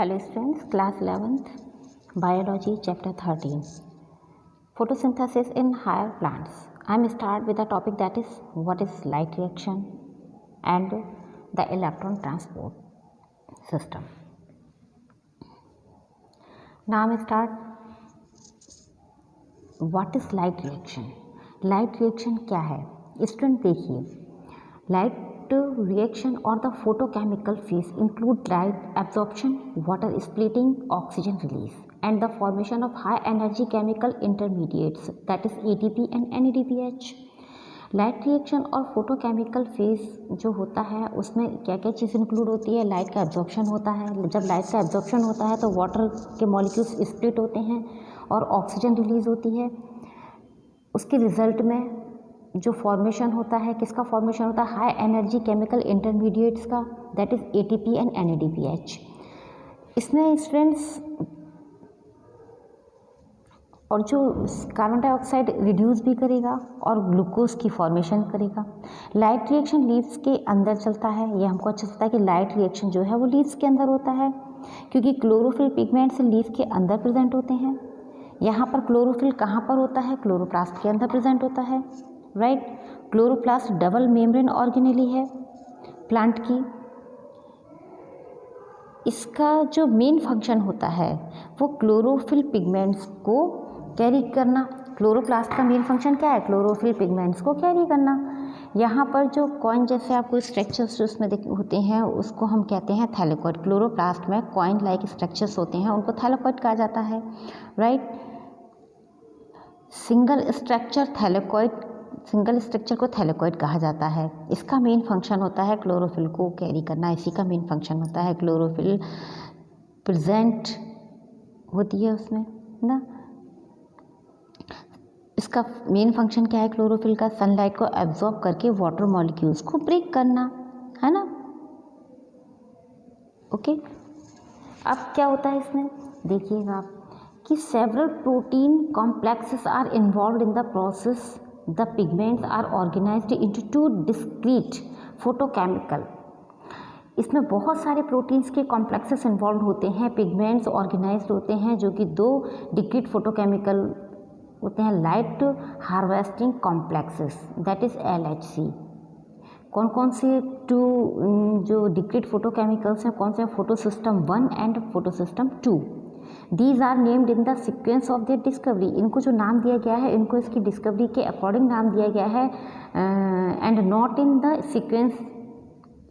Hello students, class 11th, biology chapter 13, photosynthesis in higher plants. I am start with the topic that is what is light reaction and the electron transport system. Now I am start what is light reaction. Light reaction क्या है? Student देखिए, light reaction or the photochemical phase include light absorption, water splitting, oxygen release and the formation of high energy chemical intermediates that is ATP and NADPH. Light reaction और photochemical phase जो होता है उसमें क्या क्या चीज़ include होती है? Light का एब्जॉर्प्शन होता है। जब लाइट का एब्जॉर्प्शन होता है तो वाटर के मॉलिक्यूल्स स्प्लिट होते हैं और ऑक्सीजन रिलीज होती है। उसके रिजल्ट में जो फॉर्मेशन होता है, किसका फॉर्मेशन होता है? हाई एनर्जी केमिकल इंटरमीडिएट्स का, that is ATP and NADPH। इसमें स्टूडेंट्स और जो कार्बन डाइऑक्साइड रिड्यूस भी करेगा और ग्लूकोज की फॉर्मेशन करेगा। लाइट रिएक्शन लीव्स के अंदर चलता है। ये हमको अच्छा लगता है कि लाइट रिएक्शन जो है वो लीव्स के अंदर होता है, क्योंकि क्लोरोफिल पिगमेंट्स लीव्स के अंदर प्रेजेंट होते हैं। यहाँ पर क्लोरोफिल कहाँ पर होता है? क्लोरोप्लास्ट के अंदर प्रेजेंट होता है, right. Chloroplast double membrane organelle है प्लांट की। इसका जो मेन फंक्शन होता है वो क्लोरोफिल पिगमेंट्स को कैरी करना। क्लोरोप्लास्ट का मेन फंक्शन क्या है? क्लोरोफिल पिगमेंट्स को कैरी करना। यहाँ पर जो कॉइन जैसे आपको स्ट्रक्चर्स उसमें होते हैं उसको हम कहते हैं थैलेकॉइड। क्लोरोप्लास्ट में कॉइन लाइक स्ट्रक्चर्स होते हैं, उनको थैलेकॉइड कहा जाता है, राइट। सिंगल स्ट्रक्चर को थैलेकॉइड कहा जाता है। इसका मेन फंक्शन होता है क्लोरोफिल को कैरी करना। इसी का मेन फंक्शन होता है। क्लोरोफिल प्रेजेंट होती है उसमें ना। इसका मेन फंक्शन क्या है क्लोरोफिल का? सनलाइट को एब्जॉर्ब करके वाटर मॉलिक्यूल्स को ब्रेक करना, है ना। ओके, अब क्या होता है इसमें देखिएगा आप कि several protein complexes are involved in the process. The pigments are organised into two discrete photochemical. इसमें बहुत सारे प्रोटीन्स के कॉम्प्लेक्सेस इन्वॉल्व होते हैं। पिगमेंट्स ऑर्गेनाइज्ड होते हैं जो कि दो डिस्क्रीट फोटोकेमिकल होते हैं, light harvesting complexes, that is LHC। कौन कौन से टू जो डिस्क्रीट फोटोकेमिकल्स हैं? कौन से? Photosystem 1 and photosystem 2। These are named in the sequence of their discovery। इनको जो नाम दिया गया है, इनको इसकी डिस्कवरी के अकॉर्डिंग नाम दिया गया है, and not in the sequence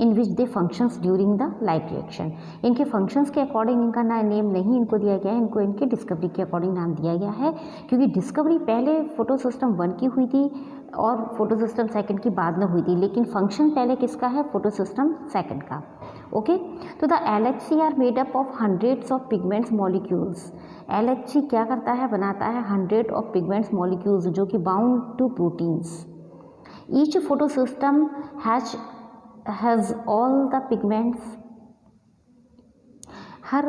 in which they functions during the light reaction. इनके फंक्शंस के अकॉर्डिंग इनका नेम नहीं इनको दिया गया है, इनको इनके डिस्कवरी के अकॉर्डिंग नाम दिया गया है, क्योंकि डिस्कवरी पहले फोटोसिस्टम 1 की हुई थी और फोटोसिस्टम 2 की बाद में हुई थी, लेकिन फंक्शन पहले किसका है? फोटोसिस्टम 2 का। ओके, तो the LHC are made up of hundreds of pigments molecules. LHC क्या करता है? बनाता है 100 ऑफ पिगमेंट्स मॉलिक्यूल्स जो कि bound to proteins. Each photosystem has all the pigments. हर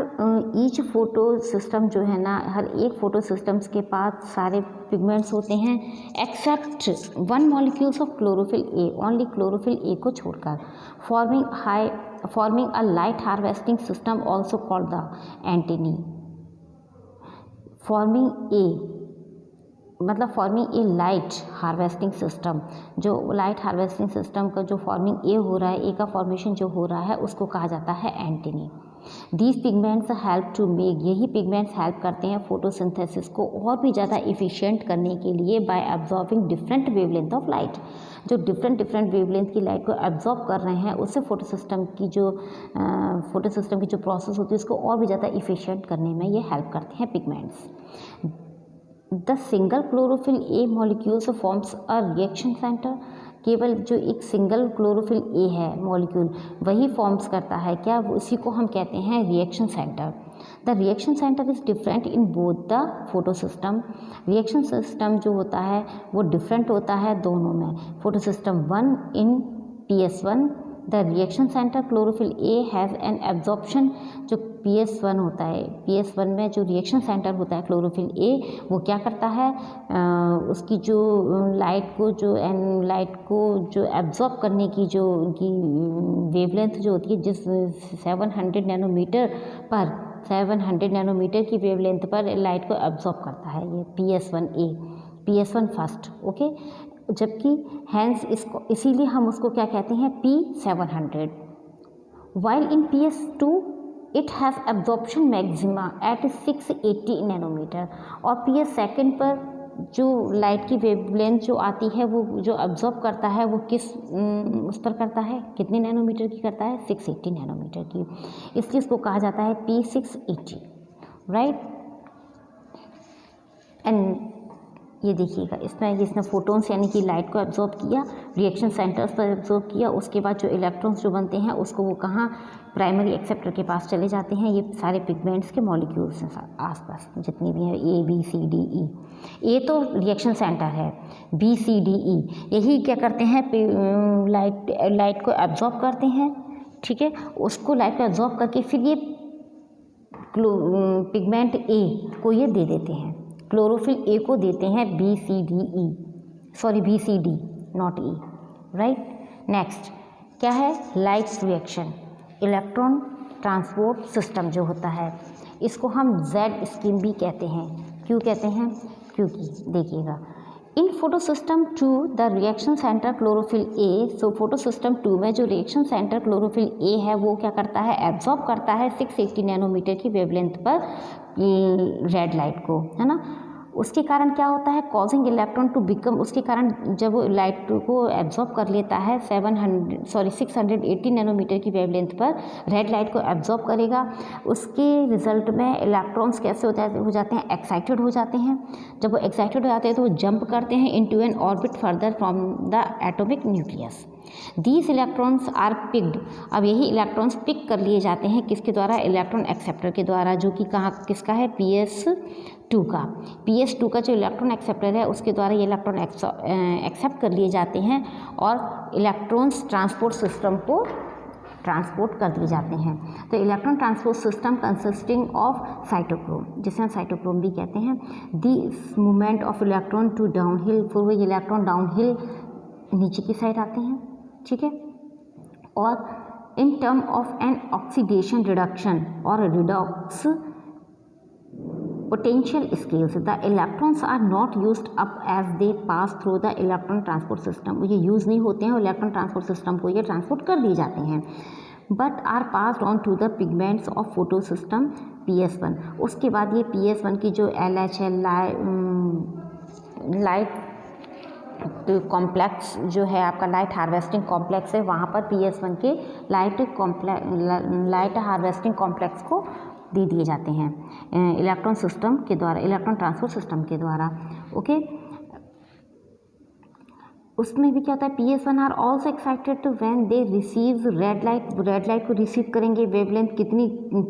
ईच फोटो सिस्टम जो है ना, हर एक फोटो सिस्टम्स के पास सारे पिगमेंट्स होते हैं except 1 molecules of chlorophyll A, only chlorophyll A को छोड़कर। Forming a light harvesting system also called the antennae. Forming a light harvesting system. जो लाइट हार्वेस्टिंग सिस्टम का जो फॉर्मिंग ए हो रहा है, ए का फॉर्मेशन जो हो रहा है उसको कहा जाता है antennae. These pigments help to make, यही पिगमेंट्स हेल्प करते हैं फोटोसिंथेसिस को और भी ज़्यादा इफ़िशिएंट करने के लिए bye absorbing different wavelength of light. जो डिफरेंट वेवलेंथ की लाइट को एब्जॉर्ब कर रहे हैं उससे फोटोसिस्टम की जो प्रोसेस होती है उसको और भी ज़्यादा इफ़िशिएंट करने में ये हेल्प करते हैं pigments. The single chlorophyll A molecules forms a reaction centre. केवल जो एक सिंगल क्लोरोफिल A है मॉलिक्यूल वही फॉर्म्स करता है क्या? उसी को हम कहते हैं reaction centre. The reaction centre is different in both the photosystem. Reaction system जो होता है वो डिफरेंट होता है दोनों में। Photosystem 1 in PS1 the reaction centre chlorophyll A has an absorption. जो PS1 होता है, PS1 में जो रिएक्शन सेंटर होता है क्लोरोफिल A वो क्या करता है? उसकी जो लाइट को जो एब्जॉर्ब करने की जो उनकी वेवलेंथ जो होती है, जिस 700 नैनोमीटर पर 700 नैनोमीटर की वेवलेंथ पर लाइट को एब्जॉर्ब करता है ये PS1A, PS1 फर्स्ट, ओके। जबकि हैंस इसको इसीलिए हम उसको क्या कहते हैं, P700। While in PS2 it has absorption maxima at 680 nanometre. और PS सेकेंड पर जो लाइट की वेवलेंथ जो आती है वो जो एब्जॉर्ब करता है वो किस उस पर करता है, कितने नैनोमीटर की करता है, 680 नैनोमीटर की, इसलिए इसको कहा जाता है P680, राइट। एंड ये देखिएगा इसने फोटोन्स यानी कि लाइट को एब्जॉर्ब किया, रिएक्शन सेंटर्स पर एब्जॉर्ब किया, उसके बाद जो इलेक्ट्रॉन्स जो बनते हैं उसको वो कहाँ, प्राइमरी एक्सेप्टर के पास चले जाते हैं। ये सारे पिगमेंट्स के मॉलिक्यूल्स हैं आसपास जितनी भी हैं, ABCDE। ए तो रिएक्शन सेंटर है, BCDE यही क्या करते हैं, लाइट को एब्जॉर्ब करते हैं, ठीक है। उसको लाइट को एब्जॉर्ब करके फिर ये पिगमेंट A को ये दे देते हैं, क्लोरोफिल A को देते हैं BCD not E, right. Next क्या है, light reaction, electron transport system जो होता है इसको हम Z स्कीम भी कहते हैं। क्यों कहते हैं, क्योंकि देखिएगा इन photosystem 2 the reaction centre chlorophyll A, so photosystem 2 में जो रिएक्शन सेंटर क्लोरोफिल A है वो क्या करता है, एब्जॉर्ब करता है 680 नैनोमीटर की वेवलेंथ पर रेड लाइट को, है ना। उसके कारण क्या होता है, कॉजिंग इलेक्ट्रॉन टू बिकम, उसके कारण जब वो लाइट को एब्जॉर्ब कर लेता है 680 नैनोमीटर की वेवलेंथ पर रेड लाइट को एब्जॉर्ब करेगा, उसके रिजल्ट में इलेक्ट्रॉन्स कैसे हो जाते हैं, एक्साइटेड हो जाते हैं। जब वो एक्साइटेड हो जाते हैं तो वो जंप करते हैं into an orbit further from the atomic nucleus. These electrons are picked, अब यही इलेक्ट्रॉन्स पिक कर लिए जाते हैं किसके द्वारा, इलेक्ट्रॉन एक्सेप्टर के द्वारा, जो कि कहाँ किसका है, PS2 का। PS2 का जो इलेक्ट्रॉन एक्सेप्टर है उसके द्वारा ये इलेक्ट्रॉन एक्सेप्ट कर लिए जाते हैं और इलेक्ट्रॉन्स ट्रांसपोर्ट सिस्टम को ट्रांसपोर्ट कर दिए जाते हैं। तो electron transport system consisting of cytochrome, जिसे हम साइटोक्रोम भी कहते हैं, this movement of electron to downhill, फिर वो इलेक्ट्रॉन डाउनहिल नीचे की साइड आते हैं, ठीक है। और in term of an oxidation reduction और redox potential scales, the electrons are not used up as they pass through the electron transport system, ये यूज़ नहीं होते हैं और इलेक्ट्रॉन ट्रांसपोर्ट सिस्टम को ये ट्रांसपोर्ट कर दिए जाते हैं, but are passed on to the pigments of photo system PS1। उसके बाद ये PS1 की जो LH है, लाइट कॉम्प्लेक्स जो है आपका, लाइट हार्वेस्टिंग कॉम्प्लेक्स है, वहाँ पर PS1 के लाइट हार्वेस्टिंग कॉम्प्लेक्स को दे दिए जाते हैं इलेक्ट्रॉन सिस्टम के द्वारा, इलेक्ट्रॉन ट्रांसपोर्ट सिस्टम के द्वारा, ओके। उसमें भी क्या होता है, PS1 are also excited when they receive red light को रिसीव करेंगे, वेवलेंथ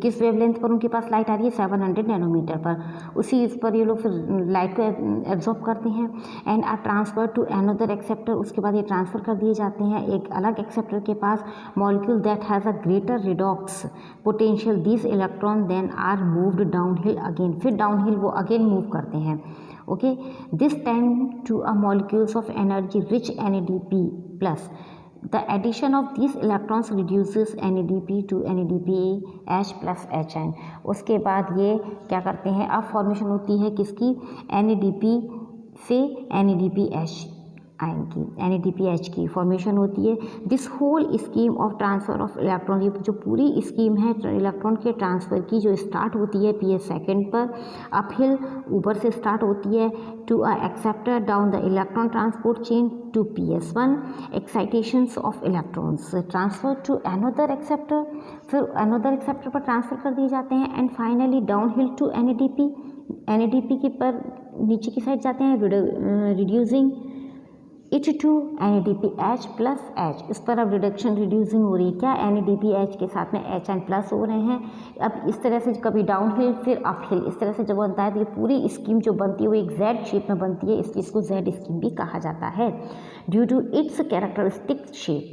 किस वेवलेंथ पर उनके पास लाइट आ रही है, 700 नैनोमीटर पर, उसी इस पर ये लोग फिर लाइट को एब्जॉर्ब करते हैं and are transfer to another acceptor, उसके बाद ये ट्रांसफ़र कर दिए जाते हैं एक अलग एक्सेप्टर के पास, molecule that has a greater redox potential, this electron then are moved downhill again, फिर डाउनहिल वो अगेन मूव करते हैं, okay, this time to a molecules of energy rich NADP plus, the addition of these electrons reduces NADP to NADPH plus HN। उसके बाद ये क्या करते हैं, अब फॉर्मेशन होती है किसकी, NADP से NADPH आयन की, NADPH की फॉर्मेशन होती है। This whole scheme of transfer of electron, ये जो पूरी स्कीम है इलेक्ट्रॉन के ट्रांसफ़र की जो स्टार्ट होती है PS सेकेंड पर, अपहिल ऊपर से स्टार्ट होती है to a acceptor down the electron transport chain to PS1, excitations of electrons transfer to another acceptor, फिर अनदर एक्सेप्टर पर ट्रांसफ़र कर दिए जाते हैं and finally downhill to NADP के पर नीचे की साइड जाते हैं, reducing it to NADPH plus H, इस पर अब रिडक्शन रिड्यूसिंग हो रही है, क्या NADPH के साथ में HN प्लस हो रहे हैं। अब इस तरह से कभी डाउन हिल फिर अप हिल, इस तरह से जब बनता है तो ये पूरी स्कीम जो बनती है वो एक Z शेप में बनती है, इसलिए इसको Z स्कीम भी कहा जाता है due to its characteristic shape.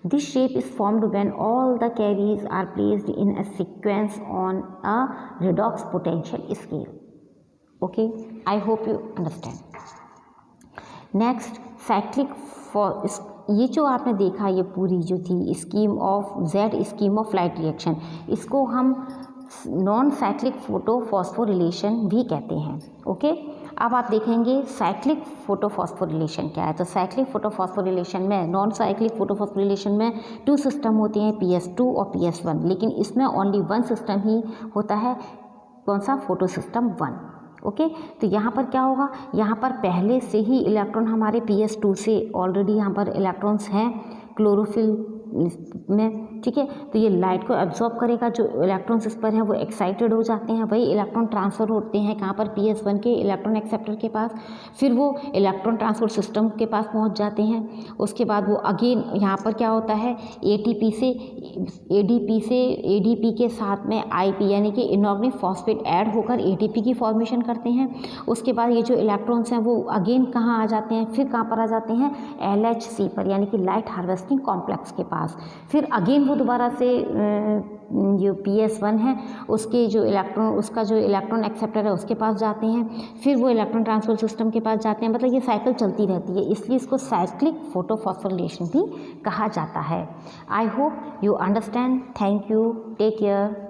This shape is formed when all the carriers are placed in a sequence on a redox potential scale, okay, I hope you understand. Next cyclic for, ये जो आपने देखा ये पूरी जो थी scheme of Z scheme of light reaction, इसको हम नॉन साइक्लिक फोटोफॉस्फोरिलेशन भी कहते हैं। ओके, अब आप देखेंगे साइक्लिक फोटोफॉस्फोरिलेशन क्या है। तो साइक्लिक फोटोफॉस्फोरिलेशन में, नॉन साइक्लिक फोटोफॉस्फोरिलेशन में 2 सिस्टम होते हैं, PS2 और PS1, लेकिन इसमें ओनली 1 सिस्टम ही होता है। कौन सा? Photo system 1। ओके, तो यहाँ पर क्या होगा, यहाँ पर पहले से ही इलेक्ट्रॉन हमारे PS2 से ऑलरेडी यहाँ पर इलेक्ट्रॉन्स हैं क्लोरोफिल में, ठीक है। तो ये लाइट को एब्जॉर्ब करेगा, जो इलेक्ट्रॉन्स इस पर हैं वो एक्साइटेड हो जाते हैं, वही इलेक्ट्रॉन ट्रांसफ़र होते हैं कहाँ पर? PS1 के इलेक्ट्रॉन एक्सेप्टर के पास, फिर वो इलेक्ट्रॉन ट्रांसपोर्ट सिस्टम के पास पहुँच जाते हैं। उसके बाद वो अगेन यहाँ पर क्या होता है, ATP से ADP के साथ में IP यानी कि इनऑर्गेनिक फॉस्फेट ऐड होकर ATP की फॉर्मेशन करते हैं। उसके बाद ये जो इलेक्ट्रॉन्स हैं वो अगेन कहाँ आ जाते हैं, फिर कहाँ पर आ जाते हैं? LHC पर, यानी कि लाइट हार्वेस्टिंग कॉम्प्लेक्स के पास। फिर अगेन वो दोबारा से जो PS1 है उसके जो इलेक्ट्रॉन, उसका जो इलेक्ट्रॉन एक्सेप्टर है उसके पास जाते हैं, फिर वो इलेक्ट्रॉन ट्रांसपोर्ट सिस्टम के पास जाते हैं। मतलब ये साइकिल चलती रहती है, इसलिए इसको साइक्लिक फोटोफॉस्फोरिलेशन भी कहा जाता है। I hope you understand. Thank you, take care.